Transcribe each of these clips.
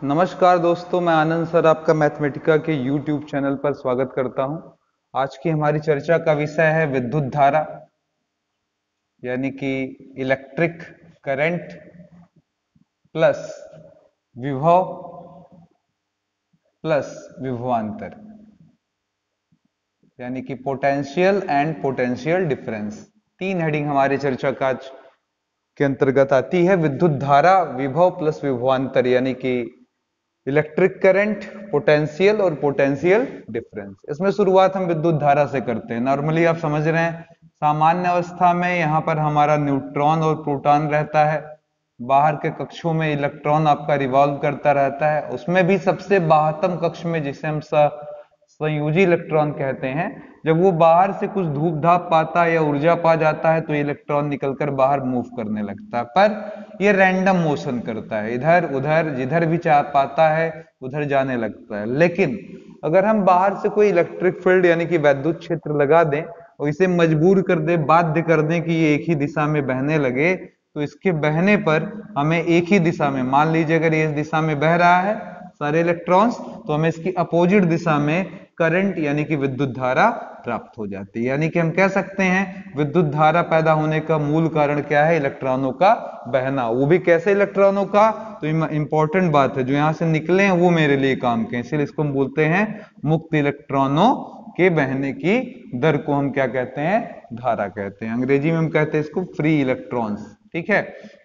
नमस्कार दोस्तों, मैं आनंद सर आपका मैथमेटिका के YouTube चैनल पर स्वागत करता हूं। आज की हमारी चर्चा का विषय है विद्युत धारा, यानी कि इलेक्ट्रिक करंट प्लस विभव प्लस विभवांतर, यानी कि पोटेंशियल एंड पोटेंशियल डिफरेंस। तीन हेडिंग हमारी चर्चा का आज के अंतर्गत आती है। विद्युत धारा, विभव प्लस विभवांतर, यानी कि इलेक्ट्रिक करंट, पोटेंशियल और पोटेंशियल डिफरेंस। इसमें शुरुआत हम विद्युत धारा से करते हैं। नॉर्मली आप समझ रहे हैं, सामान्य अवस्था में यहाँ पर हमारा न्यूट्रॉन और प्रोटॉन रहता है, बाहर के कक्षों में इलेक्ट्रॉन आपका रिवॉल्व करता रहता है। उसमें भी सबसे बाह्यतम कक्ष में, जिसे हम संयोजी इलेक्ट्रॉन कहते हैं, जब वो बाहर से कुछ धूप धाप पाता है या ऊर्जा पा जाता है तो इलेक्ट्रॉन निकलकर बाहर मूव करने लगता है। पर ये रैंडम मोशन करता है, इधर उधर जिधर भी चाह पाता है उधर जाने लगता है। लेकिन अगर हम बाहर से कोई इलेक्ट्रिक फील्ड यानी कि वैद्युत क्षेत्र लगा दें और इसे मजबूर कर दें, बाध्य कर दें कि ये एक ही दिशा में बहने लगे, तो इसके बहने पर हमें एक ही दिशा में, मान लीजिए अगर ये इस दिशा में बह रहा है सारे इलेक्ट्रॉन्स, तो हमें इसकी अपोजिट दिशा में करंट यानी कि विद्युत धारा प्राप्त हो जाती है। यानी कि हम कह सकते हैं विद्युत धारा पैदा होने का मूल कारण क्या है? इलेक्ट्रॉनों का बहना। वो भी कैसे इलेक्ट्रॉनों का? तो इंपॉर्टेंट बात है, जो यहां से निकले हैं वो मेरे लिए काम के, इसलिए इसको हम बोलते हैं मुक्त इलेक्ट्रॉनों के बहने की दर को हम क्या कहते हैं? धारा कहते हैं। अंग्रेजी में हम कहते हैं इसको फ्री इलेक्ट्रॉन्स। ठीक है।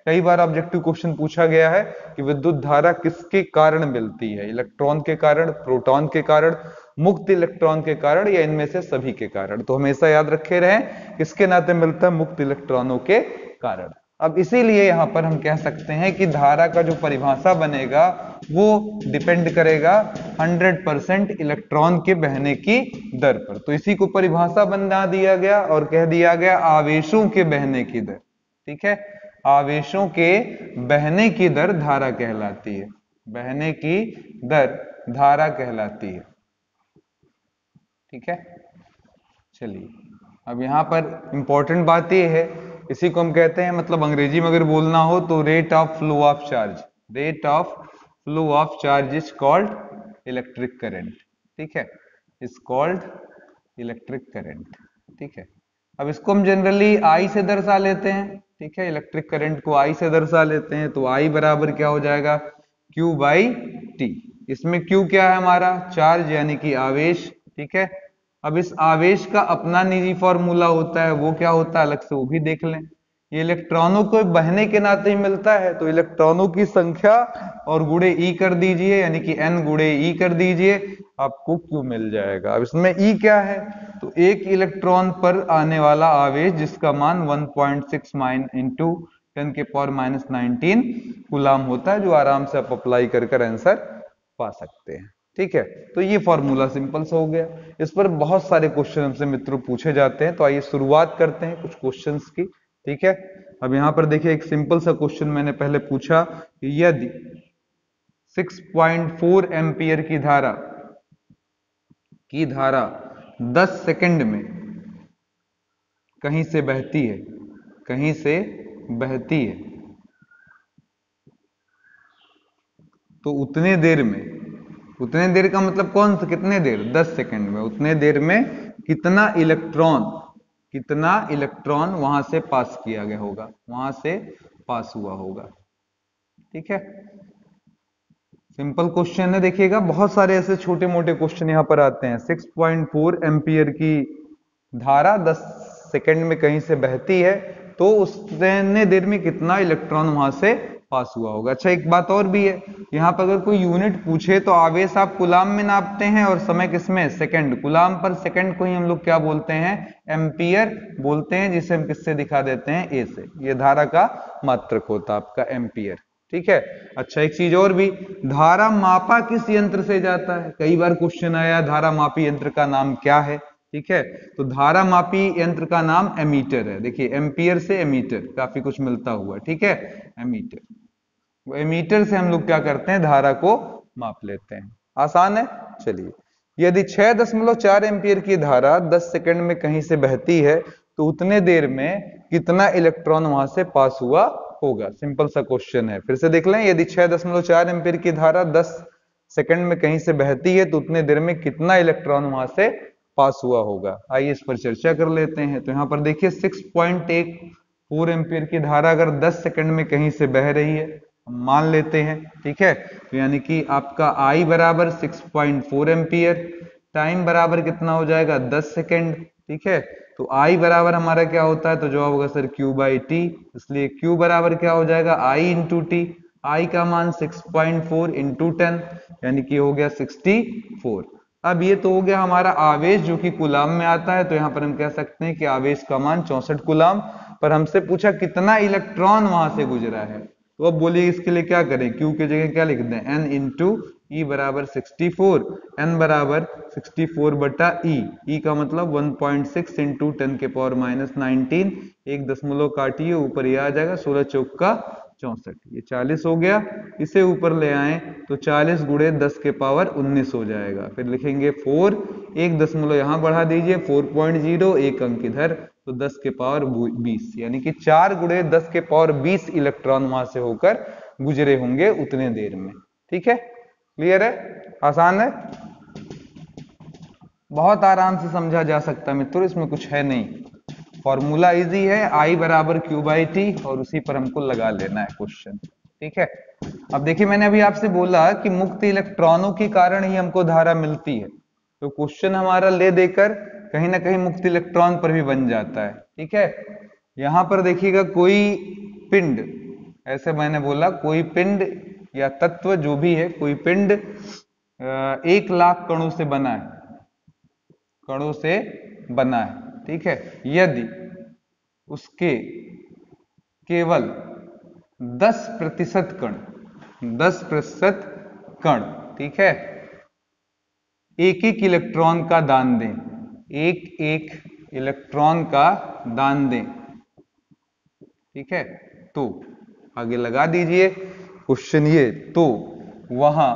कई बार ऑब्जेक्टिव क्वेश्चन पूछा गया है कि विद्युत धारा किसके कारण मिलती है? इलेक्ट्रॉन के कारण, प्रोटॉन के कारण, मुक्त इलेक्ट्रॉन के कारण, या इनमें से सभी के कारण? तो हमेशा याद रखे रहें किसके नाते मिलता है? मुक्त इलेक्ट्रॉनों के कारण। अब इसीलिए यहां पर हम कह सकते हैं कि धारा का जो परिभाषा बनेगा वो डिपेंड करेगा 100% इलेक्ट्रॉन के बहने की दर पर। तो इसी को परिभाषा बना दिया गया और कह दिया गया आवेशों के बहने की दर। ठीक है, आवेशों के बहने की दर धारा कहलाती है। बहने की दर धारा कहलाती है। ठीक है, चलिए अब यहां पर इंपॉर्टेंट बात यह है, इसी को हम कहते हैं, मतलब अंग्रेजी में अगर बोलना हो तो rate of flow of charge. Rate of flow of charge is called electric current. ठीक है, इज कॉल्ड इलेक्ट्रिक करंट। ठीक है, अब इसको हम जनरली आई से दर्शा लेते हैं। ठीक है, इलेक्ट्रिक करंट को आई से दर्शा लेते हैं, तो आई बराबर क्या हो जाएगा? Q by T. इसमें Q क्या है? हमारा चार्ज यानी कि आवेश। ठीक है, अब इस आवेश का अपना निजी फॉर्मूला होता है, वो क्या होता है अलग से वो भी देख लें। ये इलेक्ट्रॉनों को बहने के नाते ही मिलता है, तो इलेक्ट्रॉनों की संख्या और गुणे E कर दीजिए, यानी कि N गुणे E कर दीजिए, आपको Q मिल जाएगा। अब इसमें E क्या है? तो एक इलेक्ट्रॉन पर आने वाला आवेश जिसका मान 1.6 इंटू 10 के पावर -19 कूलाम होता है, जो आराम से आप अप्लाई कर आंसर पा सकते हैं। ठीक है, तो ये फॉर्मूला सिंपल सा हो गया। इस पर बहुत सारे क्वेश्चन हमसे मित्रों पूछे जाते हैं, तो आइए शुरुआत करते हैं कुछ क्वेश्चंस की। ठीक है, अब यहां पर देखिए एक सिंपल सा क्वेश्चन मैंने पहले पूछा कि यदि 6.4 एम्पियर की धारा 10 सेकंड में कहीं से बहती है, कहीं से बहती है, तो उतने देर में, उतने देर का मतलब कौन सा? कितने देर? 10 सेकंड में। उतने देर में कितना इलेक्ट्रॉन वहां से पास किया गया होगा, वहां से पास हुआ होगा। ठीक है, सिंपल क्वेश्चन है। देखिएगा बहुत सारे ऐसे छोटे मोटे क्वेश्चन यहां पर आते हैं। 6.4 एम्पियर की धारा 10 सेकंड में कहीं से बहती है, तो उतने देर में कितना इलेक्ट्रॉन वहां से पास हुआ होगा। अच्छा, एक बात और भी है, यहाँ पर अगर कोई यूनिट पूछे तो आवेश आप कूलाम में नापते हैं और समय किसमें? सेकंड। कूलाम पर सेकंड को ही हम लोग क्या बोलते हैं? एम्पियर बोलते हैं, जिसे हम किससे दिखा देते हैं? ए से। ये धारा का मात्रक होता है आपका एम्पियर। ठीक है, अच्छा एक चीज और भी, धारा मापा किस यंत्र से जाता है? कई बार क्वेश्चन आया धारा मापी यंत्र का नाम क्या है? ठीक है, तो धारा मापी यंत्र का नाम एमीटर है। देखिए एम्पियर से एमीटर काफी कुछ मिलता हुआ। ठीक है, एमीटर, वो एमीटर से हम लोग क्या करते हैं? धारा को माप लेते हैं। आसान है। चलिए, यदि 6.4 एम्पियर की धारा 10 सेकंड में कहीं से बहती है, तो उतने देर में कितना इलेक्ट्रॉन वहां से पास हुआ होगा। सिंपल सा क्वेश्चन है, फिर से देख लें। यदि 6.4 एम्पीयर की धारा 10 सेकंड में कहीं से बहती है तो उतने देर में कितना इलेक्ट्रॉन वहां से पास हुआ होगा। आइए इस पर चर्चा कर लेते हैं। तो यहाँ पर देखिए 6.14 एम्पीयर की धारा अगर 10 सेकंड में कहीं से बह रही है, हम मान लेते हैं, ठीक है। तो यानी कि आपका I बराबर 6.4 एम्पीयर, टाइम बराबर कितना हो जाएगा 10 सेकंड, ठीक है। तो I बराबर हमारा क्या होता है, तो जवाब होगा सर Q बाई टी, इसलिए Q बराबर क्या हो जाएगा I इंटू टी। I का मान 6.4 इंटू 10 यानी कि हो गया 64। अब ये तो हो गया हमारा आवेश जो कि कूलाम में आता है, तो यहाँ पर हम कह सकते हैं कि आवेश का मान 64 कूलाम। पर हमसे पूछा कितना इलेक्ट्रॉन वहां से गुजरा है, तो अब बोलिए इसके लिए क्या करें, Q की जगह क्या लिख दें, N इंटू E बराबर 64, N बराबर 64 बटा E का मतलब 1.6 इंटू 10 के पावर माइनस 19, एक दशमलव काटिए, ऊपर ये आ जाएगा 16 चौक का 64, ये 40 हो गया। इसे ऊपर ले आए तो 40 गुणे 10 के पावर 19 हो जाएगा। फिर लिखेंगे 4, एक दशमलव यहां बढ़ा दीजिए 4.0, एक अंक इधर, तो 10 के पावर 20, यानी कि 4 गुणे 10 के पावर 20 इलेक्ट्रॉन वहां से होकर गुजरे होंगे उतने देर में। ठीक है, क्लियर है, आसान है, बहुत आराम से समझा जा सकता है मित्रों, इसमें कुछ है नहीं, फॉर्मूला इजी है, I बराबर Q बाई टी, और उसी पर हमको लगा लेना है क्वेश्चन। ठीक है, अब देखिए मैंने अभी आपसे बोला कि मुक्त इलेक्ट्रॉनों के कारण ही हमको धारा मिलती है, तो क्वेश्चन हमारा ले देकर कहीं ना कहीं मुक्त इलेक्ट्रॉन पर भी बन जाता है। ठीक है, यहां पर देखिएगा कोई पिंड, ऐसे मैंने बोला कोई पिंड या तत्व जो भी है, कोई पिंड 1 लाख कणों से बना है, कणों से बना है। ठीक है, यदि उसके केवल 10% कण, 10% कण, ठीक है, एक एक इलेक्ट्रॉन का दान दें, एक एक इलेक्ट्रॉन का दान दें, ठीक है, तो आगे लगा दीजिए क्वेश्चन ये, तो वहां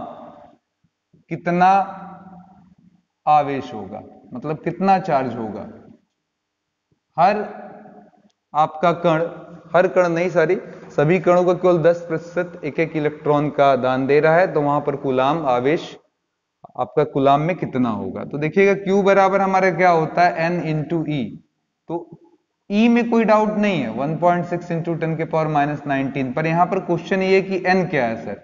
कितना आवेश होगा, मतलब कितना चार्ज होगा। हर आपका कण, हर कण नहीं सॉरी, सभी कणों का केवल 10% एक एक इलेक्ट्रॉन का दान दे रहा है, तो वहां पर कूलाम आवेश आपका कूलाम में कितना होगा। तो देखिएगा Q बराबर हमारा क्या होता है N इंटू ई, तो E में कोई डाउट नहीं है 1.6 इंटू 10 के पावर माइनस 19, पर यहां पर क्वेश्चन ये कि N क्या है सर।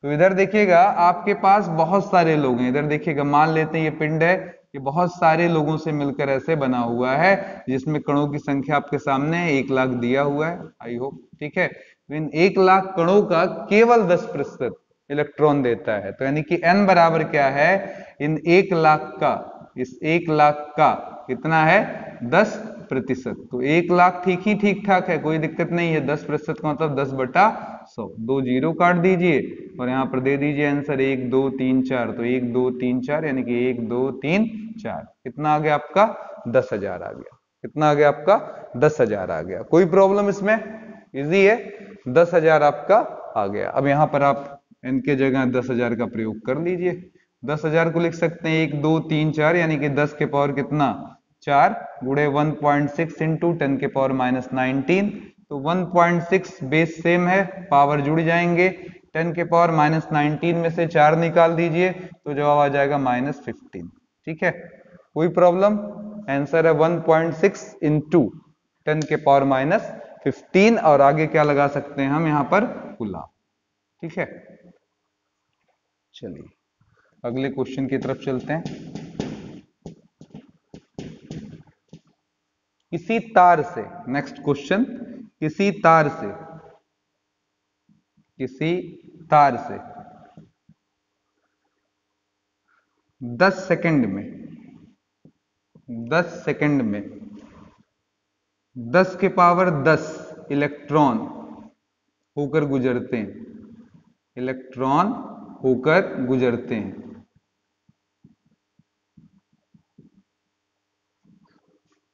तो इधर देखिएगा आपके पास बहुत सारे लोग हैं, इधर देखिएगा मान लेते हैं ये पिंड है, ये बहुत सारे लोगों से मिलकर ऐसे बना हुआ है, जिसमें कणों की संख्या आपके सामने है, 1 लाख दिया हुआ है, आई होप। ठीक है, तो इन 1 लाख कणों का केवल 10% इलेक्ट्रॉन देता है, तो यानी कि N बराबर क्या है, इन 1 लाख का, इस 1 लाख का कितना है 10%, तो 1 लाख ठीक ही ठीक ठाक है, कोई दिक्कत नहीं है, 10% का मतलब 10/100, 2 जीरो काट दीजिए और यहां पर दे दीजिए आंसर 1 2 3 4, तो 1 2 3 4 यानी कि 1 2 3 4, कितना आ गया आपका 10,000 आ गया, कितना आ गया आपका 10,000 आ गया। कोई प्रॉब्लम इसमें, इजी है, 10,000 आपका आ गया। अब यहां पर आप n के जगह 10,000 का प्रयोग कर लीजिए, 10,000 को लिख सकते हैं 1 2 3 4 यानी कि 10 के पावर कितना 4 गुणे 1.6 इंटू 10 के पावर माइनस 19, तो 1.6 बेस सेम है, पावर जुड़ जाएंगे, 10 के पावर माइनस 19 में से 4 निकाल दीजिए तो जवाब आ जाएगा -15। ठीक है, कोई प्रॉब्लम, आंसर है 1.6 इंटू 10 के पावर माइनस 15, और आगे क्या लगा सकते हैं हम यहाँ पर कूलाम। ठीक है, चलिए अगले क्वेश्चन की तरफ चलते हैं। किसी तार से, नेक्स्ट क्वेश्चन, किसी तार से, किसी तार से 10 सेकंड में, 10 सेकंड में 10 के पावर 10 इलेक्ट्रॉन होकर गुजरते हैं, इलेक्ट्रॉन होकर गुजरते हैं।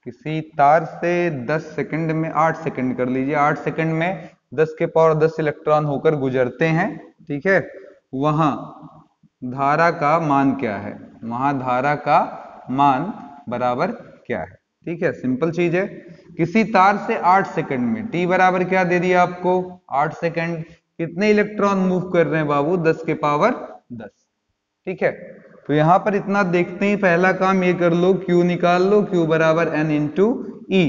किसी तार से 10 सेकंड में, 8 सेकंड कर लीजिए, 8 सेकंड में 10 के पावर 10 इलेक्ट्रॉन होकर गुजरते हैं। ठीक है, वहां धारा का मान क्या है, वहां धारा का मान बराबर क्या है। ठीक है, सिंपल चीज है, किसी तार से 8 सेकंड में, t बराबर क्या दे दिया आपको 8 सेकंड, कितने इलेक्ट्रॉन मूव कर रहे हैं बाबू 10 के पावर 10। ठीक है, तो यहां पर इतना देखते ही पहला काम ये कर लो, q निकाल लो, q बराबर n इंटू ई।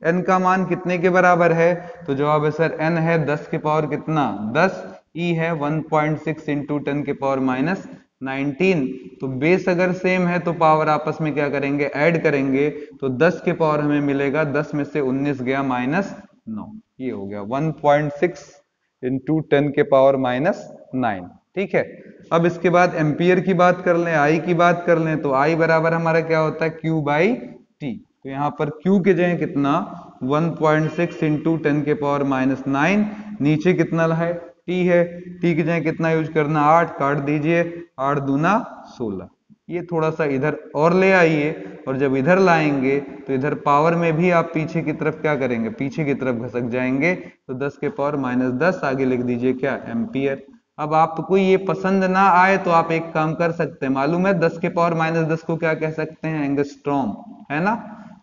n का मान कितने के बराबर है, तो जवाब है सर n है 10 के पावर कितना 10, e है 1.6 इंटू 10 के पावर माइनस 19। तो बेस अगर सेम है तो पावर आपस में क्या करेंगे ऐड करेंगे, तो 10 के पावर हमें मिलेगा 10 में से 19 गया माइनस 9, ये हो गया 1.6 इंटू 10 के पावर माइनस 9। ठीक है, अब इसके बाद एम्पियर की बात कर लें, आई की बात कर लें, तो आई बराबर हमारा क्या होता है Q बाई टी। तो यहाँ पर Q के जगह कितना 1.6 इंटू 10 के पावर माइनस 9, नीचे कितना है T है, T की जगह कितना यूज करना 8, काट दीजिए 8 दूना 16। ये थोड़ा सा इधर और ले आइए, और जब इधर लाएंगे तो इधर पावर में भी आप पीछे की तरफ क्या करेंगे, पीछे की तरफ घसक जाएंगे, तो 10 के पावर माइनस 10 आगे लिख दीजिए क्या एम्पियर। अब आपको ये पसंद ना आए तो आप एक काम कर सकते हैं, मालूम है 10 के पावर माइनस 10 को क्या कह सकते हैं एंगस्ट्रॉम, है ना।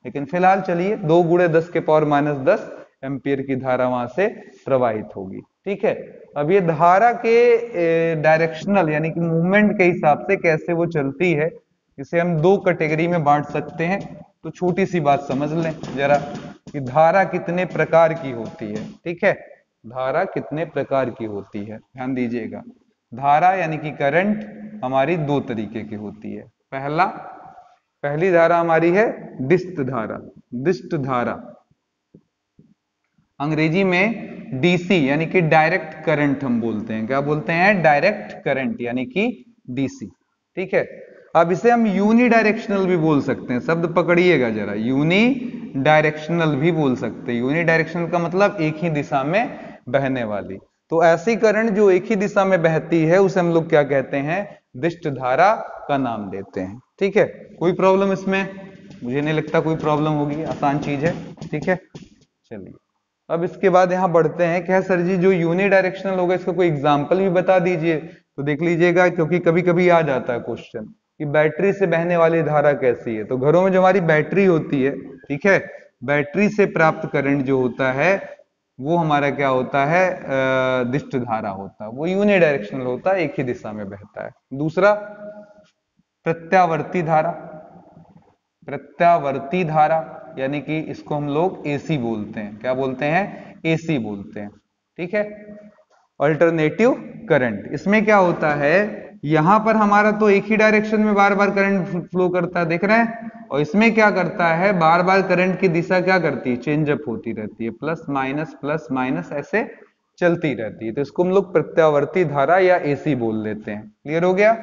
लेकिन फिलहाल चलिए 2 गुणे 10 के पावर माइनस 10 एम्पियर की धारा वहां से प्रवाहित होगी। ठीक है, अब ये धारा के डायरेक्शनल यानी कि मूवमेंट के हिसाब से कैसे वो चलती है, इसे हम 2 कैटेगरी में बांट सकते हैं। तो छोटी सी बात समझ लें जरा कि धारा कितने प्रकार की होती है। ठीक है, धारा कितने प्रकार की होती है, ध्यान दीजिएगा। धारा यानी कि करंट हमारी 2 तरीके की होती है। पहली धारा हमारी है डिस्ट धारा। डिस्ट धारा अंग्रेजी में डीसी यानी कि डायरेक्ट करंट हम बोलते हैं। क्या बोलते हैं, डायरेक्ट करंट यानी कि डीसी। ठीक है, अब इसे हम यूनी डायरेक्शनल भी बोल सकते हैं, शब्द पकड़िएगा जरा, यूनी डायरेक्शनल भी बोल सकते हैं। यूनी डायरेक्शनल का मतलब एक ही दिशा में बहने वाली। तो ऐसी करंट जो एक ही दिशा में बहती है उसे हम लोग क्या कहते हैं, डिस्ट धारा का नाम देते हैं। ठीक है, कोई प्रॉब्लम इसमें, मुझे नहीं लगता कोई प्रॉब्लम होगी, आसान चीज है। ठीक है, चलिए अब इसके बाद यहां बढ़ते हैं। क्या सर जी जो यूनी डायरेक्शनल होगा इसका कोई एग्जांपल भी बता दीजिए, तो देख लीजिएगा, क्योंकि कभी कभी आ जाता है क्वेश्चन कि बैटरी से बहने वाली धारा कैसी है। तो घरों में जो हमारी बैटरी होती है, ठीक है, बैटरी से प्राप्त करंट जो होता है वो हमारा क्या होता है, डिस्ट धारा होता है, वो यूनी डायरेक्शनल होता है, एक ही दिशा में बहता है। दूसरा प्रत्यावर्ती धारा। प्रत्यावर्ती धारा यानी कि इसको हम लोग एसी बोलते हैं। क्या बोलते हैं, एसी बोलते हैं। ठीक है, अल्टरनेटिव करंट, इसमें क्या होता है, यहां पर हमारा तो एक ही डायरेक्शन में बार बार करंट फ्लो करता है, देख रहे हैं, और इसमें क्या करता है, बार बार करंट की दिशा क्या करती है, चेंज अप होती रहती है, प्लस माइनस ऐसे चलती रहती है। तो इसको हम लोग प्रत्यावर्ती धारा या एसी बोल देते हैं। क्लियर हो गया।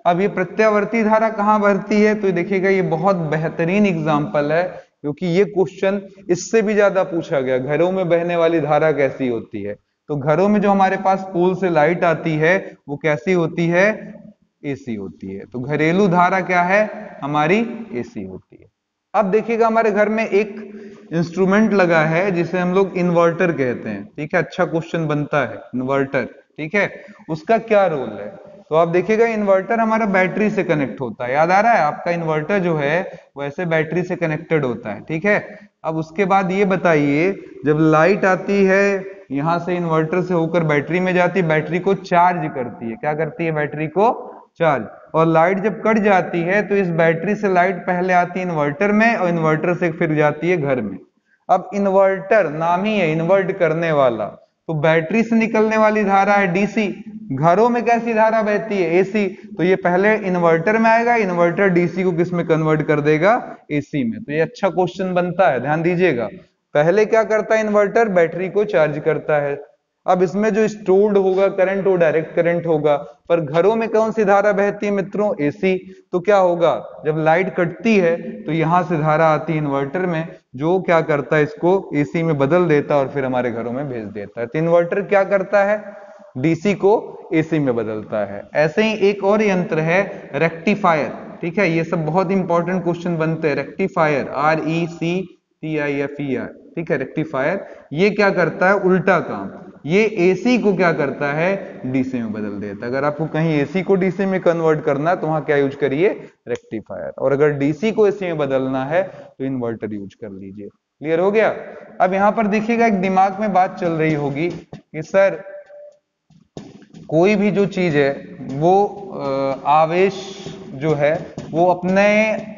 अब ये प्रत्यावर्ती धारा कहां बहती है, तो देखिएगा ये बहुत बेहतरीन एग्जांपल है, क्योंकि ये क्वेश्चन इससे भी ज्यादा पूछा गया, घरों में बहने वाली धारा कैसी होती है। तो घरों में जो हमारे पास पोल से लाइट आती है वो कैसी होती है, एसी होती है। तो घरेलू धारा क्या है हमारी, एसी होती है। अब देखिएगा हमारे घर में एक इंस्ट्रूमेंट लगा है जिसे हम लोग इन्वर्टर कहते हैं। ठीक है, अच्छा क्वेश्चन बनता है इन्वर्टर। ठीक है, उसका क्या रोल है, तो आप देखिएगा इन्वर्टर हमारा बैटरी से कनेक्ट होता है। याद आ रहा है आपका, इन्वर्टर जो है वैसे बैटरी से कनेक्टेड होता है। ठीक है, अब उसके बाद ये बताइए, जब लाइट आती है यहां से इन्वर्टर से होकर बैटरी में जाती है, बैटरी को चार्ज करती है। क्या करती है, बैटरी को चार्ज। और लाइट जब कट जाती है तो इस बैटरी से लाइट पहले आती है इन्वर्टर में, और इन्वर्टर से फिर जाती है घर में। अब इन्वर्टर नाम ही है इन्वर्ट करने वाला, तो बैटरी से निकलने वाली धारा है डीसी। घरों में कैसी धारा बहती है, एसी। तो ये पहले इन्वर्टर में आएगा, इन्वर्टर डीसी को किस में कन्वर्ट कर देगा, एसी में। तो ये अच्छा क्वेश्चन बनता है, ध्यान दीजिएगा। पहले क्या करता है इन्वर्टर, बैटरी को चार्ज करता है। अब इसमें जो स्टोर्ड होगा करंट वो डायरेक्ट करंट होगा। पर घरों में कौन सी धारा बहती है मित्रों, एसी। तो क्या होगा, जब लाइट कटती है तो यहां से धारा आती है इन्वर्टर में, जो क्या करता है, इसको एसी में बदल देता है और फिर हमारे घरों में भेज देता है। तो इन्वर्टर क्या करता है, डीसी को एसी में बदलता है। ऐसे ही एक और यंत्र है रेक्टिफायर। ठीक है, ये सब बहुत इंपॉर्टेंट क्वेश्चन बनते हैं। Rectifier, RECTIFER। ठीक है, रेक्टिफायर ये क्या करता है, उल्टा काम। ये एसी को क्या करता है, डीसी में बदल देता है। अगर आपको कहीं एसी को डीसी में कन्वर्ट करना है तो वहां क्या यूज करिए, रेक्टिफायर। और अगर डीसी को एसी में बदलना है तो इन्वर्टर यूज कर लीजिए। क्लियर हो गया। अब यहां पर देखिएगा, एक दिमाग में बात चल रही होगी कि सर कोई भी जो चीज है वो आवेश जो है वो अपने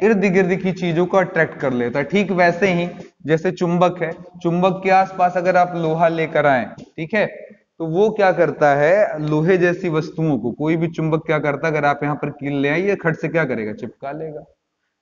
इर्द गिर्द की चीजों को अट्रैक्ट कर लेता है। ठीक वैसे ही जैसे चुंबक है, चुंबक के आसपास अगर आप लोहा लेकर आए, ठीक है, तो वो क्या करता है, लोहे जैसी वस्तुओं को, कोई भी चुंबक क्या करता है, अगर आप यहाँ पर कील ले आइए, खट से क्या करेगा, चिपका लेगा।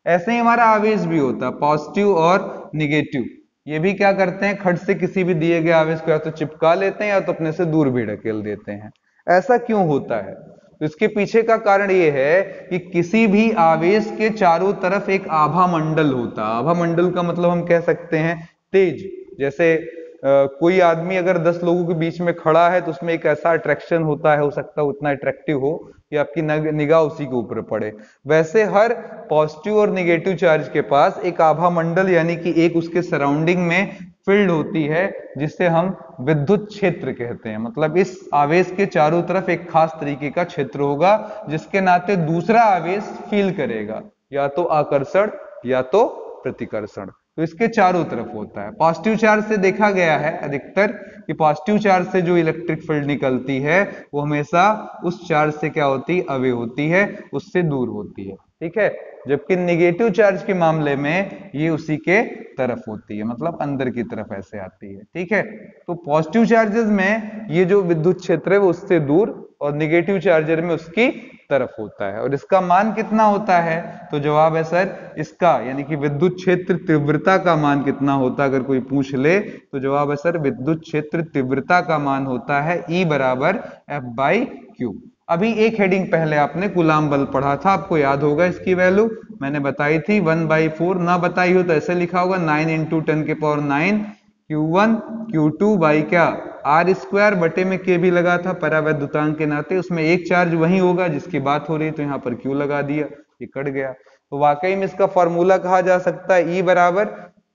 ऐसे ही हमारा आवेश भी होता है, पॉजिटिव और निगेटिव, ये भी क्या करते हैं, खट से किसी भी दिए गए आवेश को या तो चिपका लेते हैं या तो अपने से दूर भी ढकेल देते हैं। ऐसा क्यों होता है? तो इसके पीछे का कारण ये है कि किसी भी आवेश के चारों तरफ एक आभा मंडल होता है। आभा मंडल का मतलब हम कह सकते हैं तेज। जैसे कोई आदमी अगर 10 लोगों के बीच में खड़ा है तो उसमें एक ऐसा अट्रैक्शन होता है, हो सकता है उतना अट्रैक्टिव हो कि आपकी निगाह उसी के ऊपर पड़े। वैसे हर पॉजिटिव और निगेटिव चार्ज के पास एक आभा मंडल यानी कि एक उसके सराउंडिंग में फील्ड होती है जिसे हम विद्युत क्षेत्र कहते हैं। मतलब इस आवेश के चारों तरफ एक खास तरीके का क्षेत्र होगा जिसके नाते दूसरा आवेश फील करेगा, या तो आकर्षण या तो प्रतिकर्षण। तो इसके चारों तरफ होता है। पॉजिटिव चार्ज से देखा गया है अधिकतर कि पॉजिटिव चार्ज से जो इलेक्ट्रिक फील्ड निकलती है वो हमेशा उस चार्ज से क्या होती है, अवे होती है, उससे दूर होती है, ठीक है। जबकि निगेटिव चार्ज के मामले में ये उसी के तरफ होती है, मतलब अंदर की तरफ ऐसे आती है, ठीक है। तो पॉजिटिव चार्जेस में ये जो विद्युत क्षेत्र है वो उससे दूर और निगेटिव चार्जर में उसकी तरफ होता है। और इसका मान कितना होता है? तो जवाब है सर इसका, यानी कि विद्युत क्षेत्र तीव्रता का मान कितना होता है, अगर कोई पूछ ले तो जवाब है सर विद्युत क्षेत्र तीव्रता का मान होता है E बराबर F/Q। अभी एक हेडिंग पहले आपने कूलाम बल पढ़ा था, आपको याद होगा इसकी वैल्यू मैंने बताई थी 1/4। ना बताई हो तो ऐसे लिखा होगा 9 × 10⁹ Q1 Q2 बाई क्या R² बटे में K भी लगा था परावैद्युतांक के नाते, उसमें एक चार्ज वही होगा जिसकी बात हो रही, तो यहाँ पर Q लगा दिया, ये कट गया। तो वाकई में इसका फॉर्मूला कहा जा सकता है E बराबर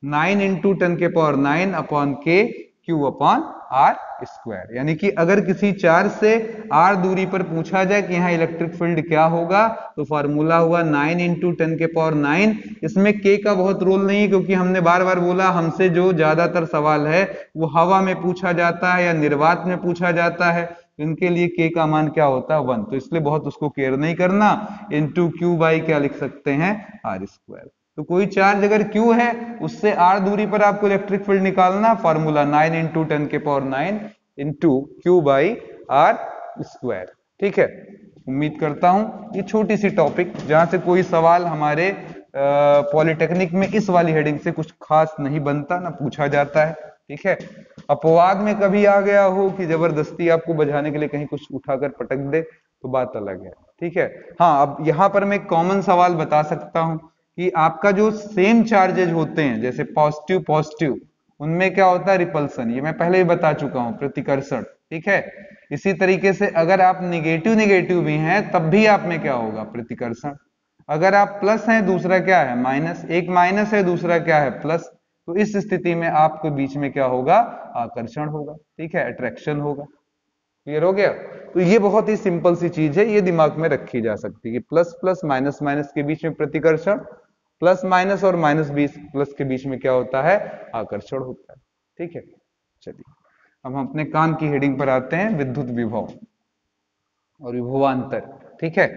9 × 10⁹ Q/R²। यानी कि अगर किसी चार्ज से R दूरी पर पूछा जाए कि यहाँ इलेक्ट्रिक फील्ड क्या होगा तो फॉर्मूला हुआ 9 × 10⁹। इसमें K का बहुत रोल नहीं है क्योंकि हमने बार बार बोला हमसे जो ज्यादातर सवाल है वो हवा में पूछा जाता है या निर्वात में पूछा जाता है, इनके लिए K का मान क्या होता है 1, तो इसलिए बहुत उसको केयर नहीं करना। इंटू Q बाई क्या लिख सकते हैं R²। तो कोई चार्ज अगर Q है उससे R दूरी पर आपको इलेक्ट्रिक फील्ड निकालना, फॉर्मूला 9 × 10⁹ इंटू Q/R²। ठीक है, उम्मीद करता हूं ये छोटी सी टॉपिक जहां से कोई सवाल हमारे पॉलिटेक्निक में इस वाली हेडिंग से कुछ खास नहीं बनता, ना पूछा जाता है, ठीक है। अपवाद में कभी आ गया हो कि जबरदस्ती आपको बजाने के लिए कहीं कुछ उठाकर पटक दे तो बात अलग है, ठीक है। हाँ, अब यहां पर मैं कॉमन सवाल बता सकता हूं कि आपका जो सेम चार्जेज होते हैं जैसे पॉजिटिव पॉजिटिव, उनमें क्या होता है रिपल्सन, ये मैं पहले ही बता चुका हूं, प्रतिकर्षण, ठीक है। इसी तरीके से अगर आप निगेटिव निगेटिव भी हैं तब भी आप में क्या होगा, प्रतिकर्षण। अगर आप प्लस हैं दूसरा क्या है माइनस, एक माइनस है दूसरा क्या है प्लस, तो इस स्थिति में आपके बीच में क्या होगा, आकर्षण होगा, ठीक है, अट्रैक्शन होगा। क्लियर हो गया? तो ये बहुत ही सिंपल सी चीज है, ये दिमाग में रखी जा सकती है कि प्लस प्लस माइनस माइनस के बीच में प्रतिकर्षण, प्लस माइनस और माइनस 20 प्लस के बीच में क्या होता है, आकर्षण होता है, ठीक है। चलिए अब हम अपने काम की हेडिंग पर आते हैं, विद्युत विभव और विभवांतर, ठीक है।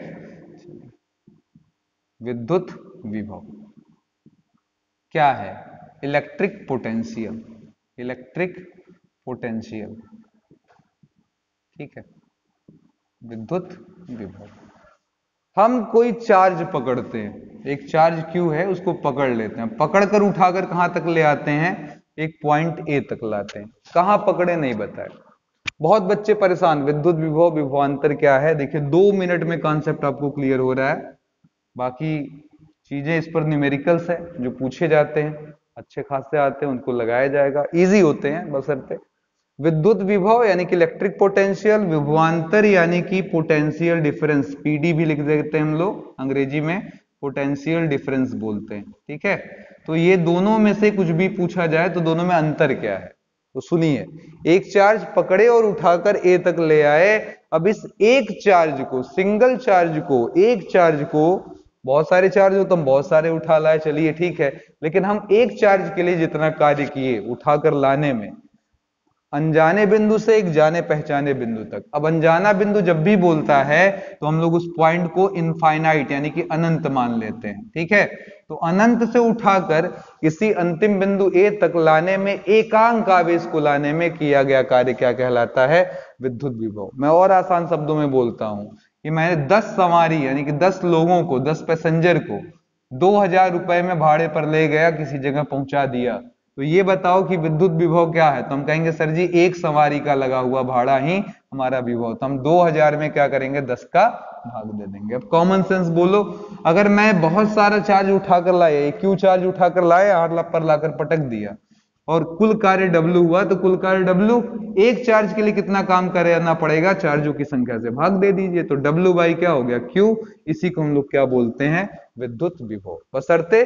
विद्युत विभव क्या है? इलेक्ट्रिक पोटेंशियल, इलेक्ट्रिक पोटेंशियल, ठीक है, विद्युत विभव। हम कोई चार्ज पकड़ते हैं, एक चार्ज Q है उसको पकड़ लेते हैं, पकड़कर उठाकर कहां तक ले आते हैं, एक पॉइंट A तक लाते हैं। कहां पकड़े नहीं बताए, बहुत बच्चे परेशान, विद्युत विभव विभवांतर क्या है। देखिए 2 मिनट में कॉन्सेप्ट आपको क्लियर हो रहा है, बाकी चीजें इस पर न्यूमेरिकल्स है जो पूछे जाते हैं, अच्छे खासे आते हैं, उनको लगाया जाएगा, इजी होते हैं बशर्ते। विद्युत विभव यानी कि इलेक्ट्रिक पोटेंशियल, विभवांतर यानी कि पोटेंशियल डिफरेंस, पीडी भी लिख देते हैं हम लोग, अंग्रेजी में पोटेंशियल डिफरेंस बोलते हैं, ठीक है। तो ये दोनों में से कुछ भी पूछा जाए तो दोनों में अंतर क्या है, तो सुनिए, एक चार्ज पकड़े और उठाकर ए तक ले आए। अब इस एक चार्ज को, सिंगल चार्ज को, एक चार्ज को बहुत सारे चार्ज हो तो हम बहुत सारे उठा लाए, चलिए ठीक है, लेकिन हम एक चार्ज के लिए जितना कार्य किए उठाकर लाने में, अनजाने बिंदु से एक जाने पहचाने बिंदु तक। अब अनजाना बिंदु जब भी बोलता है तो हम लोग उस पॉइंट को इनफाइनाइट यानी कि अनंत मान लेते हैं, ठीक है। तो अनंत से उठाकर किसी अंतिम बिंदु ए तक लाने में, एकांक आवेश को लाने में किया गया कार्य क्या कहलाता है? विद्युत विभव। मैं और आसान शब्दों में बोलता हूं कि मैंने 10 सवारी यानी कि 10 लोगों को, 10 पैसेंजर को 2000 रुपए में भाड़े पर ले गया, किसी जगह पहुंचा दिया, तो ये बताओ कि विद्युत विभव क्या है? तो हम कहेंगे सर जी एक सवारी का लगा हुआ भाड़ा ही हमारा विभव, तो हम 2000 में क्या करेंगे? 10 का भाग दे देंगे। अब कॉमन सेंस बोलो, अगर मैं बहुत सारा चार्ज उठाकर लाया, क्यू चार्ज उठाकर लाया, हाथ पर लाकर पटक दिया और कुल कार्य W हुआ, तो कुल कार्य W एक चार्ज के लिए कितना काम करना पड़ेगा? चार्जों की संख्या से भाग दे दीजिए, तो W बाई क्या हो गया? Q। इसी को हम लोग क्या बोलते हैं? विद्युत विभव। बशर्ते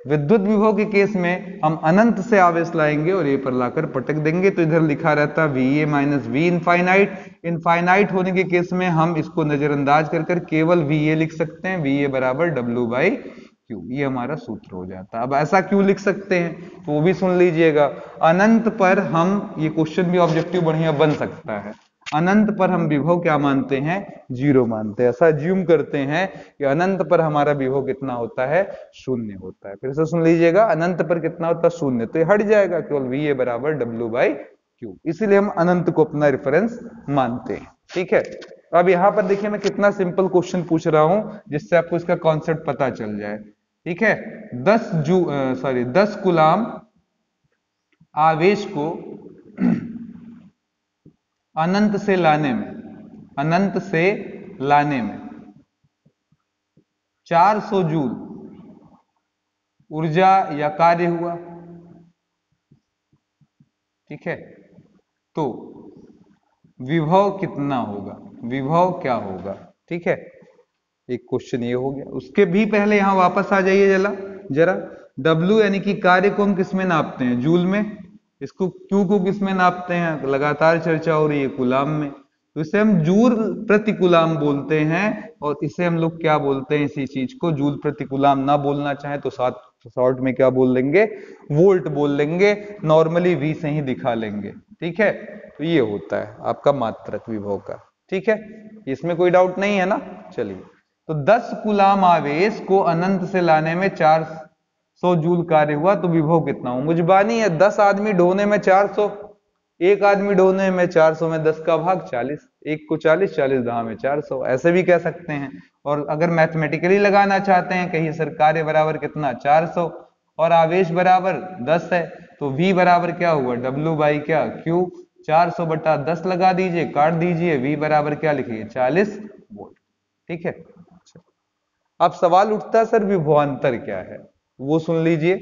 विद्युत विभव के केस में हम अनंत से आवेश लाएंगे और ए पर लाकर पटक देंगे, तो इधर लिखा रहता VA minus V infinite. Infinite होने के केस में हम इसको नजरअंदाज कर केवल VA लिख सकते हैं, VA बराबर W बाई Q, ये हमारा सूत्र हो जाता है। अब ऐसा क्यों लिख सकते हैं तो वो भी सुन लीजिएगा। अनंत पर हम, ये क्वेश्चन भी ऑब्जेक्टिव बढ़िया बन सकता है, अनंत पर हम विभव क्या मानते हैं? 0 मानते हैं। ऐसा अज्यूम करते हैं कि अनंत पर हमारा विभव कितना होता है? 0 होता है। फिर से सुन लीजिएगा, अनंत पर कितना होता है? 0। तो ये हट जाएगा, केवल VA बराबर W बाई Q, इसीलिए हम अनंत को अपना रेफरेंस मानते हैं, ठीक है। अब यहां पर देखिए मैं कितना सिंपल क्वेश्चन पूछ रहा हूं जिससे आपको इसका कॉन्सेप्ट पता चल जाए, ठीक है। 10 कूलाम आवेश को अनंत से लाने में 400 जूल ऊर्जा या कार्य हुआ, ठीक है। तो विभव कितना होगा? विभव क्या होगा? ठीक है, एक क्वेश्चन ये हो गया। उसके भी पहले यहां वापस आ जाइए जरा। W यानी कि कार्य को हम किस में नापते हैं? जूल में। इसको Q को किस में नापते हैं? लगातार चर्चा हो रही है, कूलाम में। तो इसे हम जूल प्रति कूलाम बोलते हैं, और इसे हम लोग क्या बोलते हैं? इसी चीज को जूल प्रति कूलाम ना बोलना चाहे तो शॉर्ट में क्या बोल लेंगे? वोल्ट बोल लेंगे, नॉर्मली V से ही दिखा लेंगे, ठीक है। तो ये होता है आपका मात्रक विभव का, ठीक है। इसमें कोई डाउट नहीं है ना? चलिए, तो 10 कूलाम आवेश को अनंत से लाने में 400 जूल कार्य हुआ, तो विभव कितना हो? मुझबानी है, 10 आदमी ढोने में 400, एक आदमी ढोने में 400 में 10 का भाग 40, एक को 40, 40 दहा में 400, ऐसे भी कह सकते हैं। और अगर मैथमेटिकली लगाना चाहते हैं, कहिए सर कार्य बराबर कितना? 400 और आवेश बराबर 10 है, तो V बराबर क्या हुआ? W बाई क्या? Q। 400 बटा 10 लगा दीजिए, काट दीजिए, V बराबर क्या लिखिए? 40 वोल्ट, ठीक है। अब सवाल उठता है सर विभवांतर क्या है? वो सुन लीजिए।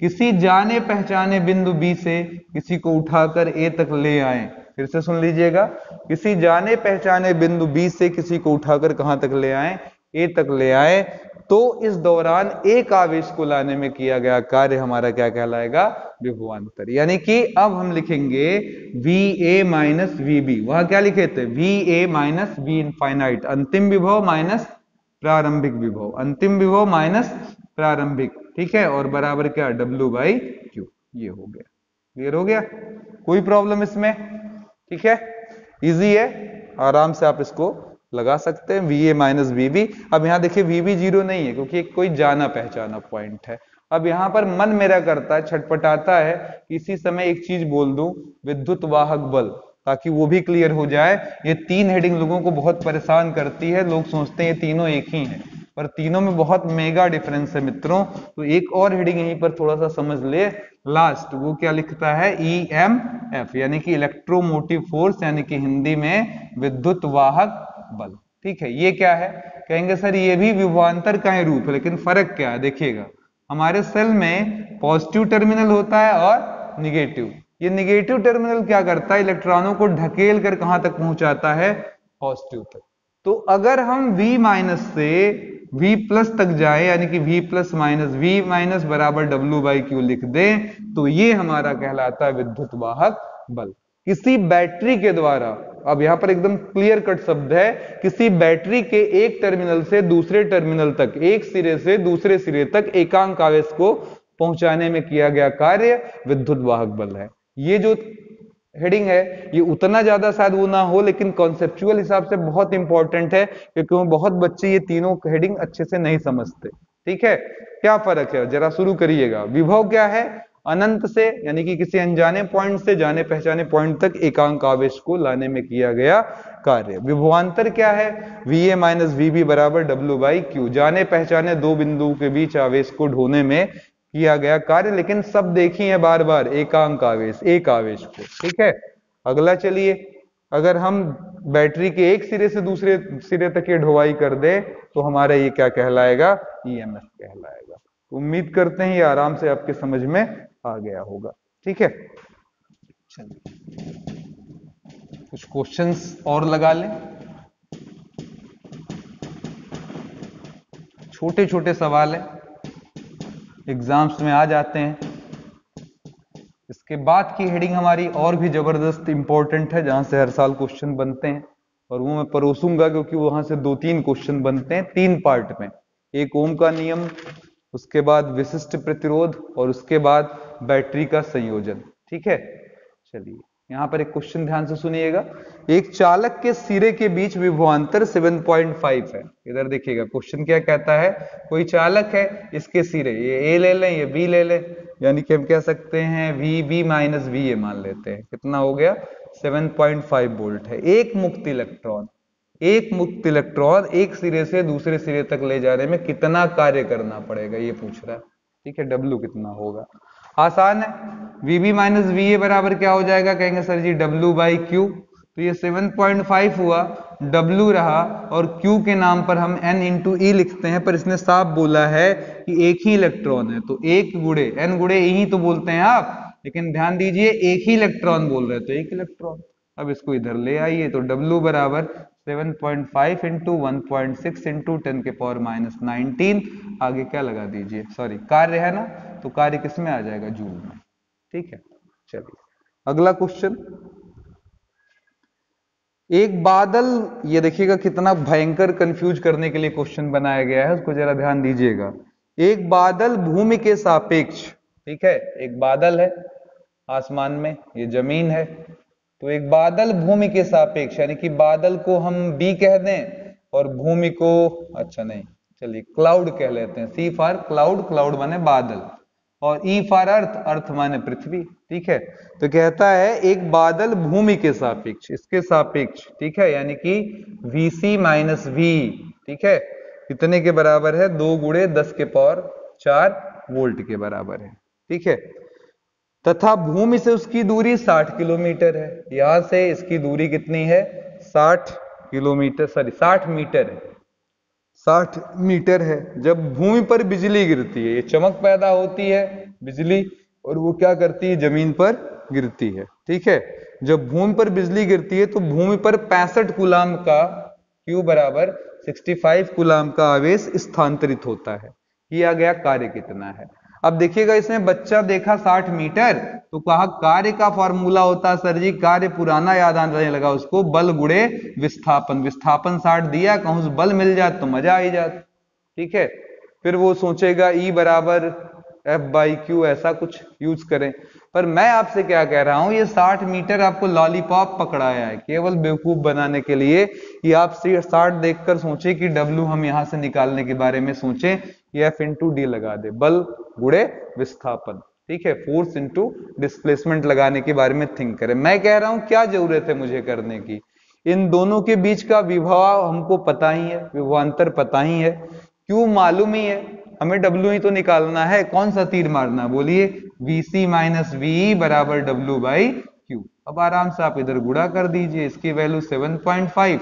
किसी जाने पहचाने बिंदु B से किसी को उठाकर A तक ले आए, फिर से सुन लीजिएगा, किसी जाने पहचाने बिंदु B से किसी को उठाकर कहां तक ले आए? A तक ले आए, तो इस दौरान एक आवेश को लाने में किया गया कार्य हमारा क्या कहलाएगा? विभवांतर। यानी कि अब हम लिखेंगे VA माइनस VB, वहां क्या लिखे थे? VA माइनस V इनफाइनाइट, अंतिम विभव माइनस प्रारंभिक विभव, अंतिम विभव माइनस प्रारंभिक, ठीक है। और बराबर क्या? W by Q। ये हो गया, क्लियर हो गया? कोई प्रॉब्लम इसमें? ठीक है, इजी है, आराम से आप इसको लगा सकते हैं। VA minus VB। अब यहां देखिए VB 0 नहीं है क्योंकि एक कोई जाना पहचाना पॉइंट है। अब यहां पर मन मेरा करता है, छटपटाता है कि इसी समय एक चीज बोल दूं, विद्युत वाहक बल, ताकि वो भी क्लियर हो जाए। ये 3 हेडिंग लोगों को बहुत परेशान करती है, लोग सोचते हैं ये तीनों एक ही हैं, पर तीनों में बहुत मेगा डिफरेंस है मित्रों। तो एक और हेडिंग यहीं पर थोड़ा सा समझ ले, लास्ट, वो क्या लिखता है? EMF, यानी कि इलेक्ट्रोमोटिव फोर्स, यानी कि हिंदी में विद्युत वाहक बल, ठीक है। ये क्या है? कहेंगे सर ये भी विभवांतर का ही रूप है, लेकिन फर्क क्या है? देखिएगा, हमारे सेल में पॉजिटिव टर्मिनल होता है और निगेटिव। ये निगेटिव टर्मिनल क्या करता है? इलेक्ट्रॉनों को ढकेल कर कहां तक पहुंचाता है? पॉजिटिव तक। तो अगर हम V माइनस से V प्लस तक जाए, यानी कि V plus minus V minus बराबर W बाई Q लिख दें, तो ये हमारा कहलाता है विद्युत वाहक बल। किसी बैटरी के द्वारा अब यहाँ पर एकदम क्लियर कट शब्द है, किसी बैटरी के एक टर्मिनल से दूसरे टर्मिनल तक, एक सिरे से दूसरे सिरे तक एकांक आवेश को पहुंचाने में किया गया कार्य विद्युत वाहक बल है। ये जो हेडिंग है ये उतना ज्यादा शायद वो ना हो, लेकिन कॉन्सेप्चुअल हिसाब से बहुत इंपॉर्टेंट है, क्योंकि बहुत बच्चे ये तीनों हेडिंग अच्छे से नहीं समझते। ठीक है, क्या फर्क है जरा शुरू करिएगा। विभव क्या है, अनंत से यानी कि किसी अनजाने पॉइंट से जाने पहचाने पॉइंट तक एकांक आवेश को लाने में किया गया कार्य। विभवांतर क्या है, VA माइनस VB बराबर W/Q, जाने पहचाने दो बिंदुओं के बीच आवेश को ढोने में किया गया कार्य, लेकिन सब देखी है बार बार एकांक आवेश, एक आवेश को। ठीक है, अगला चलिए, अगर हम बैटरी के एक सिरे से दूसरे सिरे तक ये ढोवाई कर दे तो हमारा ये क्या कहलाएगा, EMF कहलाएगा। उम्मीद करते हैं ये आराम से आपके समझ में आ गया होगा। ठीक है, चलिए कुछ क्वेश्चंस और लगा लें, छोटे छोटे सवाल है, एग्जाम्स में आ जाते हैं। इसके बाद की हेडिंग हमारी और भी जबरदस्त इंपॉर्टेंट है, जहां से हर साल क्वेश्चन बनते हैं, और वो मैं परोसूंगा क्योंकि वहां से 2-3 क्वेश्चन बनते हैं 3 पार्ट में। एक ओम का नियम, उसके बाद विशिष्ट प्रतिरोध, और उसके बाद बैटरी का संयोजन। ठीक है, चलिए यहां पर एक क्वेश्चन ध्यान से सुनिएगा। एक चालक के सिरे के बीच विभवांतर 7.5 है। इधर देखिएगा क्वेश्चन क्या कहता है, कोई चालक है, इसके सिरे ये A ले लें, ये B ले लें, यानी कि हम कह सकते हैं VB माइनस VA मान लेते हैं। कितना हो गया, 7.5 वोल्ट है। एक मुक्त इलेक्ट्रॉन एक सिरे से दूसरे सिरे तक ले जाने में कितना कार्य करना पड़ेगा, ये पूछ रहा है। ठीक है, W कितना होगा, आसान है। VB माइनस VA बराबर क्या हो जाएगा, कहेंगे सर जी W/Q, तो ये 7.5 हुआ, W रहा, और Q के नाम पर हम N इंटू E लिखते हैं, पर इसने साफ बोला है कि एक ही इलेक्ट्रॉन है, तो एक गुणे N गुणे E ही तो बोलते हैं आप, लेकिन ध्यान दीजिए एक ही इलेक्ट्रॉन बोल रहे हैं, तो एक इलेक्ट्रॉन। अब इसको इधर ले आइए, तो W बराबर 7.5 इंटू 1.6 इंटू 10 के पावर माइनस 19, आगे क्या लगा दीजिए, सॉरी कार्य है ना, तो कार्य किस में आ जाएगा, जूल में। ठीक है, चलिए अगला क्वेश्चन। एक बादल, ये देखिएगा कितना भयंकर कंफ्यूज करने के लिए क्वेश्चन बनाया गया है, उसको जरा ध्यान दीजिएगा। एक बादल भूमि के सापेक्ष, ठीक है, एक बादल है आसमान में, ये जमीन है, तो एक बादल भूमि के सापेक्ष, यानी कि बादल को हम B कह दें और भूमि को, अच्छा नहीं, चलिए क्लाउड कह लेते हैं। C फॉर क्लाउड, क्लाउड माने बादल, और E फॉर अर्थ, अर्थ माने पृथ्वी। ठीक है, तो कहता है एक बादल भूमि के सापेक्ष, इसके सापेक्ष, ठीक है, यानी कि VC माइनस V, ठीक है, कितने के बराबर है, 2 गुणे 10 के पावर 4 वोल्ट के बराबर है। ठीक है, तथा भूमि से उसकी दूरी 60 किलोमीटर है। यहां से इसकी दूरी कितनी है, 60 किलोमीटर, सॉरी 60 मीटर है, 60 मीटर है। जब भूमि पर बिजली गिरती है, ये चमक पैदा होती है बिजली, और वो क्या करती है, जमीन पर गिरती है। ठीक है, जब भूमि पर बिजली गिरती है तो भूमि पर 65 कूलाम का, Q बराबर 65 कूलाम का आवेश स्थानांतरित होता है। किया गया कार्य कितना है। अब देखिएगा, इसमें बच्चा देखा 60 मीटर, तो कहा कार्य का फॉर्मूला होता है सर जी, कार्य पुराना याद आने लगा उसको, बल गुणे विस्थापन। विस्थापन 60 दिया, कहूं से बल मिल जाए तो मजा आ ही जाता। ठीक है, फिर वो सोचेगा E बराबर F/Q, ऐसा कुछ यूज करें। पर मैं आपसे क्या कह रहा हूं, ये 60 मीटर आपको लॉलीपॉप पकड़ाया है केवल बेवकूफ बनाने के लिए, कि आप 60 देखकर सोचे कि W हम यहां से निकालने के बारे में सोचें, ये F इंटू D लगा दे, बल गुणे विस्थापन। ठीक है, फोर्स इंटू डिस्प्लेसमेंट लगाने के बारे में थिंक करें। मैं कह रहा हूं क्या जरूरत है मुझे करने की, इन दोनों के बीच का विभव हमको पता ही है, विभवांतर पता ही है, Q मालूम ही है, हमें W ही तो निकालना है। कौन सा तीर मारना, बोलिए, VC माइनस VE बराबर W/Q। अब आराम से आप इधर गुणा कर दीजिए, इसकी वैल्यू 7.5,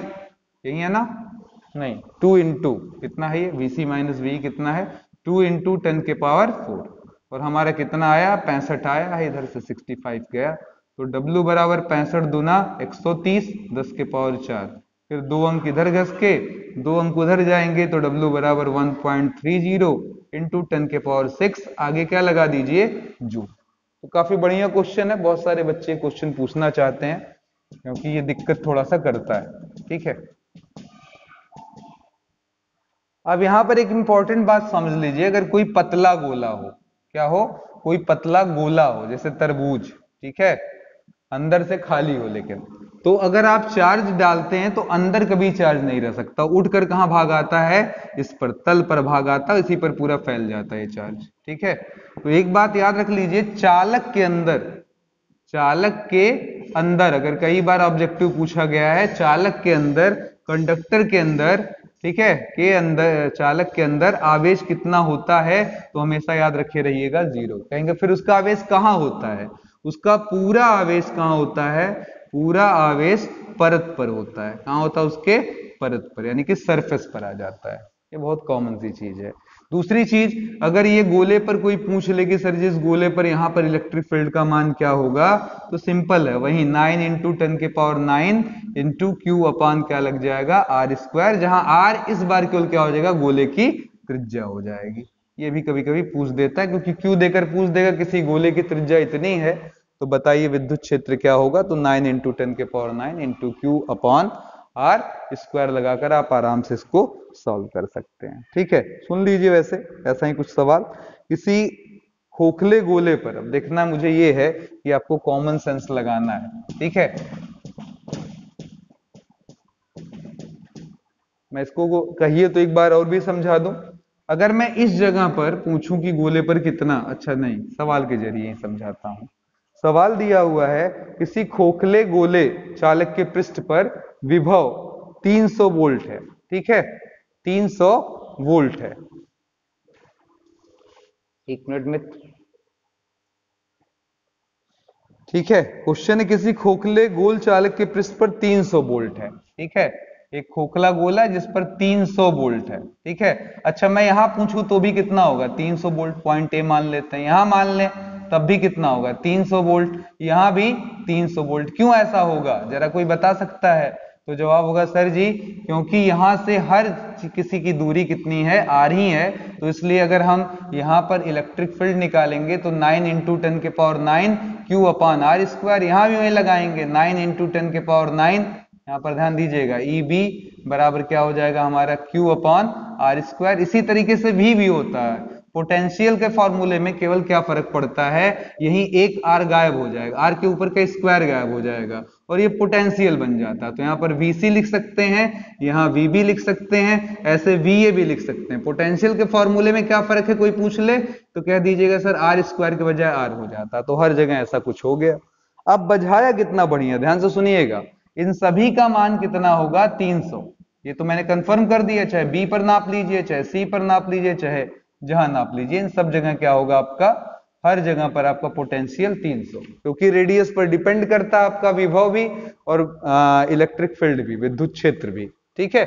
यही है ना, नहीं 2 इंटू कितना है ये, VC माइनस VE कितना है, 2 इंटू 10 के पावर 4, और हमारा कितना आया, 65 आया है, इधर से 65 गया, तो W बराबर 65 दूना 130, 10 के पावर 4, फिर 2 अंक इधर घस के 2 अंक उधर जाएंगे, तो W बराबर 1.30 इंटू 10 के पावर 6, आगे क्या लगा दीजिए, जूल। तो काफी बढ़िया क्वेश्चन है, बहुत सारे बच्चे क्वेश्चन पूछना चाहते हैं, क्योंकि ये दिक्कत थोड़ा सा करता है। ठीक है, अब यहां पर एक इंपॉर्टेंट बात समझ लीजिए, अगर कोई पतला गोला हो, क्या हो, कोई पतला गोला हो जैसे तरबूज, ठीक है, अंदर से खाली हो लेकिन, तो अगर आप चार्ज डालते हैं तो अंदर कभी चार्ज नहीं रह सकता, उठकर कहां भाग आता है, इस पर, तल पर भाग आता है, इसी पर पूरा फैल जाता है चार्ज। ठीक है, तो एक बात याद रख लीजिए, चालक के अंदर, चालक के अंदर अगर कई बार ऑब्जेक्टिव पूछा गया है, चालक के अंदर, कंडक्टर के अंदर, ठीक है, के अंदर, चालक के अंदर आवेश कितना होता है, तो हमेशा याद रखे रहिएगा 0। कहेंगे फिर उसका आवेश कहां होता है, उसका पूरा आवेश कहां होता है, पूरा आवेश परत पर होता है। कहां होता है, उसके परत पर, यानी कि सरफेस पर आ जाता है। ये बहुत कॉमन सी चीज है। दूसरी चीज, अगर ये गोले पर कोई पूछ ले कि सर जिस गोले पर यहां पर इलेक्ट्रिक फील्ड का मान क्या होगा, तो सिंपल है, वही 9 इंटू 10⁹ इंटू क्यू अपान क्या लग जाएगा, R², जहां R इस बार केवल क्या हो जाएगा, गोले की त्रिज्या हो जाएगी। ये भी कभी कभी पूछ देता है, क्योंकि क्यू देकर पूछ देगा किसी गोले की त्रिज्या इतनी है, तो बताइए विद्युत क्षेत्र क्या होगा, तो 9 into 10⁹ into Q upon R² लगाकर आप आराम से इसको सॉल्व कर सकते हैं। ठीक है, सुन लीजिए वैसे ऐसा ही कुछ सवाल, किसी खोखले गोले पर, अब देखना मुझे ये है कि आपको कॉमन सेंस लगाना है। ठीक है, मैं इसको कहिए तो एक बार और भी समझा दूं, अगर मैं इस जगह पर पूछूं कि गोले पर कितना, अच्छा नहीं, सवाल के जरिए ही समझाता हूं। सवाल दिया हुआ है, किसी खोखले गोले चालक के पृष्ठ पर विभव 300 वोल्ट है। ठीक है, 300 वोल्ट है। एक मिनट में, ठीक है, क्वेश्चन है किसी खोखले गोल चालक के पृष्ठ पर 300 वोल्ट है। ठीक है, एक खोखला गोला है जिस पर 300 वोल्ट है। ठीक है, अच्छा मैं यहां पूछूं तो भी कितना होगा, 300 वोल्ट, पॉइंट ए मान लेते हैं, यहां मान लें तब भी कितना होगा, 300 वोल्ट, यहां भी 300 वोल्ट। क्यों ऐसा होगा, जरा कोई बता सकता है, तो जवाब होगा सर जी, क्योंकि यहां से हर किसी की दूरी कितनी है, आर ही है, तो इसलिए अगर हम यहां पर इलेक्ट्रिक फील्ड निकालेंगे तो 9 इंटू 10⁹ क्यू अपान R², यहां भी वही लगाएंगे 9 इंटू 10⁹, यहां पर ध्यान दीजिएगा, ई बी बराबर क्या हो जाएगा हमारा, क्यू अपॉन R²। इसी तरीके से भी होता है, पोटेंशियल के फॉर्मूले में केवल क्या फर्क पड़ता है, यही एक आर गायब हो जाएगा, आर के ऊपर का स्क्वायर गायब हो जाएगा और ये पोटेंशियल बन जाता है। तो यहाँ पर VC लिख सकते हैं, यहाँ VB लिख सकते हैं, ऐसे VA भी लिख सकते हैं। पोटेंशियल के फॉर्मूले में क्या फर्क है, कोई पूछ ले तो कह दीजिएगा सर R² के बजाय R हो जाता, तो हर जगह ऐसा कुछ हो गया। अब बझाया कितना बढ़िया, ध्यान से सुनिएगा, इन सभी का मान कितना होगा, 300। ये तो मैंने कंफर्म कर दिया, चाहे बी पर नाप लीजिए, चाहे सी पर नाप लीजिए, चाहे जहां नाप लीजिए, इन सब जगह क्या होगा आपका, हर जगह पर आपका पोटेंशियल 300, क्योंकि रेडियस पर डिपेंड करता है आपका विभव भी और इलेक्ट्रिक फील्ड भी, विद्युत क्षेत्र भी। ठीक है,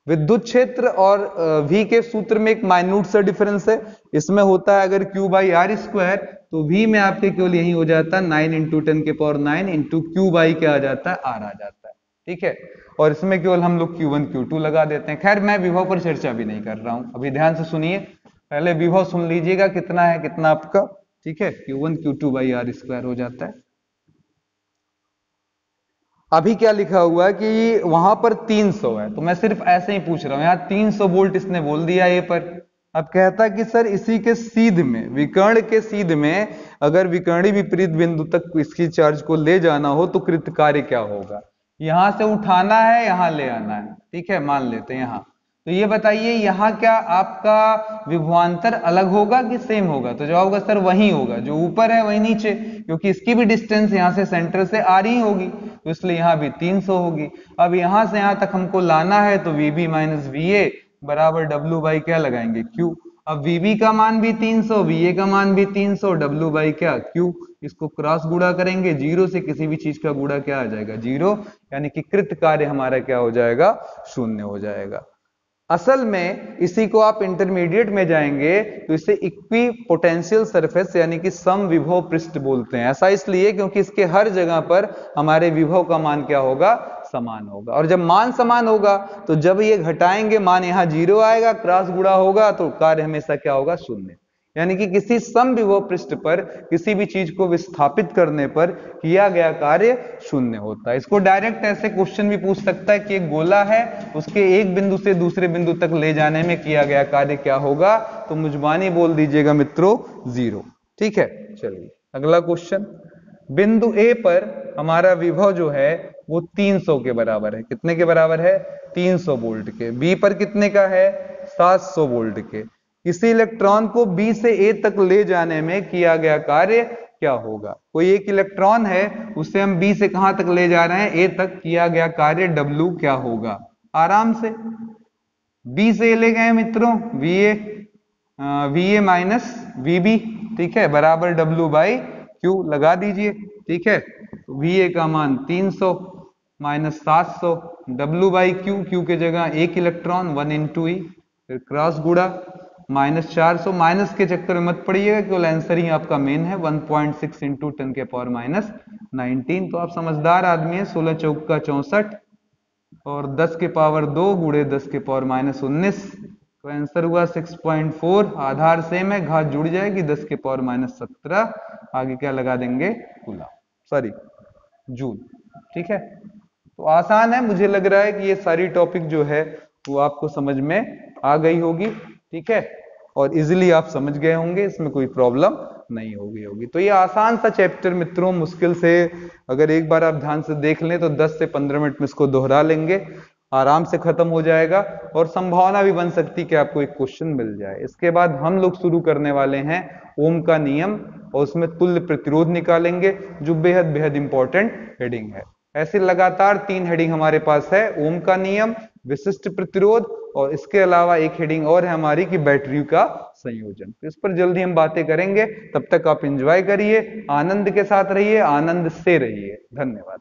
विद्युत क्षेत्र और V के सूत्र में एक माइन्यूट सा डिफरेंस है, इसमें होता है अगर Q/R² तो V में आपके केवल यही हो जाता है 9 इंटू 10⁹ इंटू Q/ क्या आ जाता है, R आ जाता है। ठीक है, और इसमें केवल हम लोग Q1 Q2 लगा देते हैं। खैर मैं विभव पर चर्चा भी नहीं कर रहा हूं, अभी ध्यान से सुनिए, पहले विभव सुन लीजिएगा कितना है, कितना आपका, ठीक है, Q1 Q2/R² हो जाता है। अभी क्या लिखा हुआ है कि वहां पर 300 है, तो मैं सिर्फ ऐसे ही पूछ रहा हूं, यहां 300 वोल्ट इसने बोल दिया ए पर। अब कहता है कि सर इसी के सीध में, विकर्ण के सीध में अगर विकर्णी विपरीत बिंदु तक इसकी चार्ज को ले जाना हो तो कृत कार्य क्या होगा, यहां से उठाना है, यहां ले आना है। ठीक है, मान लेते हैं यहां, तो ये बताइए यहां क्या आपका विभवांतर अलग होगा कि सेम होगा, तो जवाब होगा सर वही होगा, जो ऊपर है वही नीचे, क्योंकि इसकी भी डिस्टेंस यहां से सेंटर से आ रही होगी, तो इसलिए यहां भी 300 होगी। अब यहां से यहां तक हमको लाना है, तो VB माइनस VA बराबर W बाई क्या लगाएंगे, Q। अब VB का मान भी 300, VA का मान भी 300, W बाई क्या, Q। इसको क्रॉस गुणा करेंगे, जीरो से किसी भी चीज का गुणा क्या आ जाएगा, जीरो, यानी कि कृत कार्य हमारा क्या हो जाएगा, शून्य हो जाएगा। असल में इसी को आप इंटरमीडिएट में जाएंगे तो इसे इक्वी पोटेंशियल सरफेस यानी कि सम विभव पृष्ठ बोलते हैं। ऐसा इसलिए क्योंकि इसके हर जगह पर हमारे विभव का मान क्या होगा, समान होगा, और जब मान समान होगा तो जब ये घटाएंगे मान यहां जीरो आएगा, क्रॉस गुणा होगा तो कार्य हमेशा क्या होगा, शून्य। यानी कि किसी समविभव पृष्ठ पर किसी भी चीज को विस्थापित करने पर किया गया कार्य शून्य होता है। इसको डायरेक्ट ऐसे क्वेश्चन भी पूछ सकता है कि एक गोला है, उसके एक बिंदु से दूसरे बिंदु तक ले जाने में किया गया कार्य क्या होगा, तो मुजबानी बोल दीजिएगा मित्रों 0। ठीक है, चलिए अगला क्वेश्चन। बिंदु ए पर हमारा विभव जो है वो 300 के बराबर है। कितने के बराबर है? 300 वोल्ट के। बी पर कितने का है? 700 वोल्ट के। किसी इलेक्ट्रॉन को बी से ए तक ले जाने में किया गया कार्य क्या होगा? कोई एक इलेक्ट्रॉन है, उसे हम बी से कहां तक ले जा रहे हैं? ए तक। किया गया कार्य डब्ल्यू क्या होगा? आराम से बी से ए ले गए मित्रों, V A minus V B, ठीक है, बराबर डब्ल्यू बाई क्यू लगा दीजिए। ठीक है, वी ए का मान 300 minus 700, W by Q, Q के जगह एक इलेक्ट्रॉन 1 इंटू ई, फिर क्रॉस गुड़ा माइनस 400। माइनस के चक्कर में मत पड़िएगा, केवल आंसर ही आपका मेन है 1.6 इंटू 10 के पावर माइनस 19। तो आप समझदार आदमी है। 16 चौका 64 और 10 के पावर 2 गुड़े 10 के पावर माइनस 19, तो आंसर हुआ 6.4। आधार सेम है, घात जुड़ जाएगी 10 के पावर माइनस 17। आगे क्या लगा देंगे? Coulomb, sorry joule. ठीक है, तो आसान है। मुझे लग रहा है कि ये सारी टॉपिक जो है वो आपको समझ में आ गई होगी। ठीक है, और इजीली आप समझ गए होंगे, इसमें कोई प्रॉब्लम नहीं होगी। तो ये आसान सा चैप्टर मित्रों, मुश्किल से अगर एक बार आप ध्यान से देख लें तो 10 से 15 मिनट में इसको दोहरा लेंगे, आराम से खत्म हो जाएगा। और संभावना भी बन सकती कि आपको एक क्वेश्चन मिल जाए। इसके बाद हम लोग शुरू करने वाले हैं ओम का नियम, और उसमें तुल्य प्रतिरोध निकालेंगे, जो बेहद बेहद इंपॉर्टेंट हेडिंग है। ऐसे लगातार 3 हेडिंग हमारे पास है, ओम का नियम, विशिष्ट प्रतिरोध, और इसके अलावा एक हेडिंग और है हमारी कि बैटरी का संयोजन। इस पर जल्दी हम बातें करेंगे। तब तक आप एंजॉय करिए, आनंद के साथ रहिए, आनंद से रहिए। धन्यवाद।